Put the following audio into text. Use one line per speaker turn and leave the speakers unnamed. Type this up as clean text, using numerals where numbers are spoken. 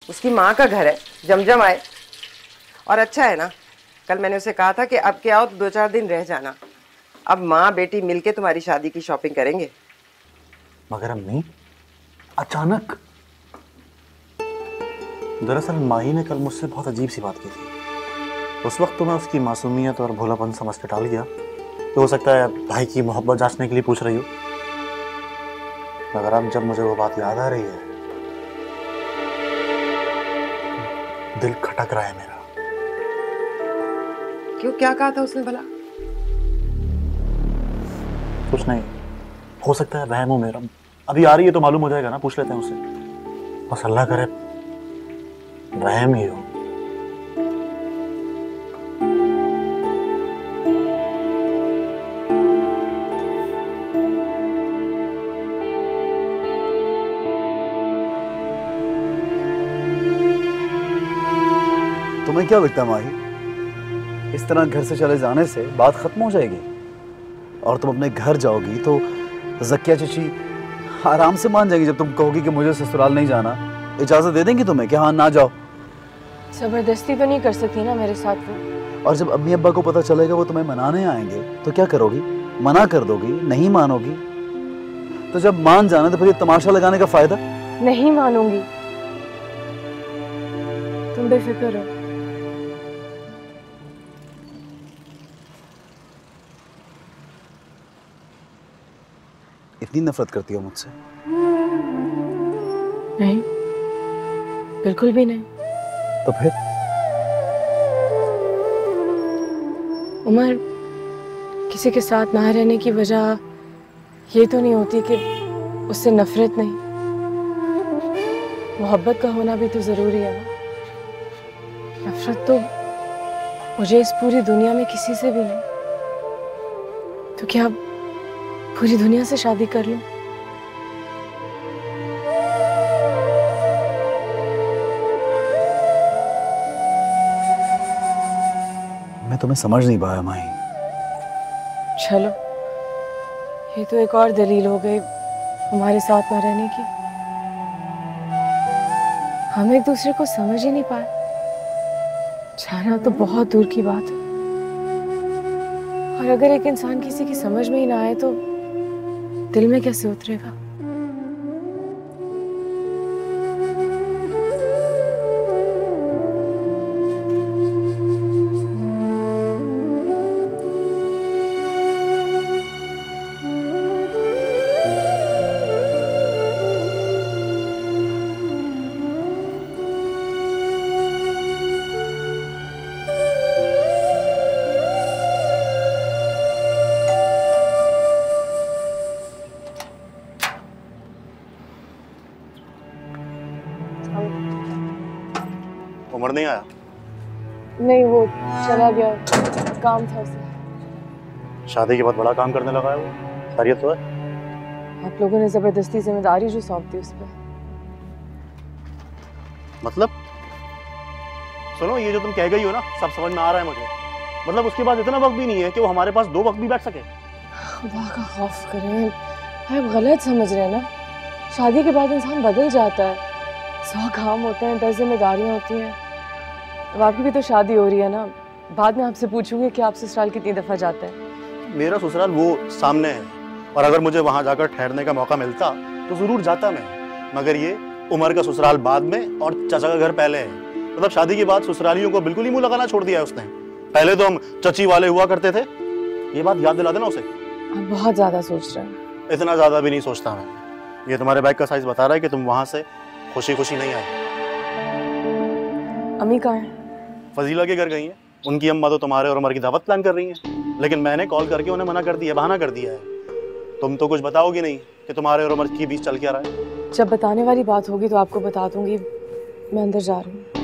उसकी माँ का घर है, जमजम आए। और अच्छा है ना, कल मैंने उसे कहा था कि अब के आओ तो 2-4 दिन रह जाना। अब माँ बेटी मिलके तुम्हारी शादी की शॉपिंग करेंगे।
मगर अम्मी, अचानक? दरअसल माही ने कल मुझसे बहुत अजीब सी बात की थी। उस वक्त तो मैं उसकी मासूमियत और भोलापन समझ के टाल गया तो हो सकता है भाई की मोहब्बत जांचने के लिए पूछ रही हो। मगर अब जब मुझे वो बात याद आ रही है, दिल खटक रहा है मेरा।
क्यों, क्या कहा था उसने भला?
कुछ नहीं, हो सकता है वहम हो मेरा। अभी आ रही है तो मालूम हो जाएगा ना, पूछ लेते हैं उससे। बस अल्लाह करे वहम ही हो।
तुम्हें क्या लगता है माही, इस तरह घर से चले जाने से बात खत्म हो जाएगी और तुम अपने घर जाओगी तो ज़किया चची आराम से मान जाएंगी। जब तुम कहोगी कि मुझे ससुराल नहीं जाना, इजाजत दे देंगी तुम्हें कि हाँ ना जाओ।
जबरदस्ती तो नहीं कर सकती ना मेरे साथ वो।
और जब अम्मी अब्बा को पता चलेगा वो तुम्हें मनाने आएंगे तो क्या करोगी? मना कर दोगी, नहीं मानोगी? तो जब मान जाना तो फिर ये तमाशा लगाने का फायदा?
नहीं मानूंगी, तुम बेफिक्र हो।
इतनी नफरत करती हो मुझसे?
नहीं, बिल्कुल भी नहीं।
तो फिर?
उमर, किसी के साथ ना रहने की वजह ये तो नहीं होती कि उससे नफरत नहीं, मोहब्बत का होना भी तो जरूरी है ना। नफरत तो मुझे इस पूरी दुनिया में किसी से भी नहीं, तो क्या पूरी दुनिया से शादी कर लूं?
मैं तुम्हें समझ नहीं पाया माही।
चलो, ये तो एक और दलील हो गई हमारे साथ न रहने की। हम एक दूसरे को समझ ही नहीं पाए। जाना तो बहुत दूर की बात है, और अगर एक इंसान किसी की समझ में ही ना आए तो दिल में कैसे उतरेगा?
उमर नहीं आया?
नहीं, वो चला गया, काम था उसे।
शादी के बाद बड़ा काम करने लगा है वो। खैरियत तो है?
आप लोगों ने जबरदस्ती जिम्मेदारी जो सौंप दी उस पर।
मतलब? सुनो, ये जो तुम कह गई हो ना, सब समझ में आ रहा है मुझे। मतलब उसके बाद इतना वक्त भी नहीं है कि वो हमारे पास 2 वक्त भी बैठ सके।
खुदा का खौफ करें, आप गलत समझ रहे हैं ना। शादी के बाद इंसान बदल जाता है, 100 काम होते हैं, 10 जिम्मेदारियां होती हैं। अब आपकी भी तो शादी हो रही है ना, बाद में आपसे पूछूंगी कि आप ससुराल कितनी दफा जाते हैं।
मेरा ससुराल वो सामने है, और अगर मुझे वहां जाकर ठहरने का मौका मिलता तो जरूर जाता मैं। मगर ये उमर का ससुराल बाद में और चाचा का घर पहले है। मतलब शादी के बाद ससुरालियों को बिल्कुल ही मुंह लगाना छोड़ दिया है उसने। पहले तो हम चची वाले हुआ करते थे, ये बात याद दिला देना उसे।
आप बहुत ज्यादा सोच रहे हैं।
इतना ज्यादा भी नहीं सोचता मैं। ये तुम्हारे बैग का साइज बता रहा है कि तुम वहां से खुशी खुशी नहीं आए।
अम्मी कहाँ है?
फजीला के घर गई हैं। उनकी अम्मा तो तुम्हारे और उमर की दावत प्लान कर रही हैं, लेकिन मैंने कॉल करके उन्हें मना कर दिया, बहाना कर दिया है। तुम तो कुछ बताओगी नहीं कि तुम्हारे और उमर के बीच चल क्या रहा है।
जब बताने वाली बात होगी तो आपको बता दूंगी। मैं अंदर जा रही हूँ।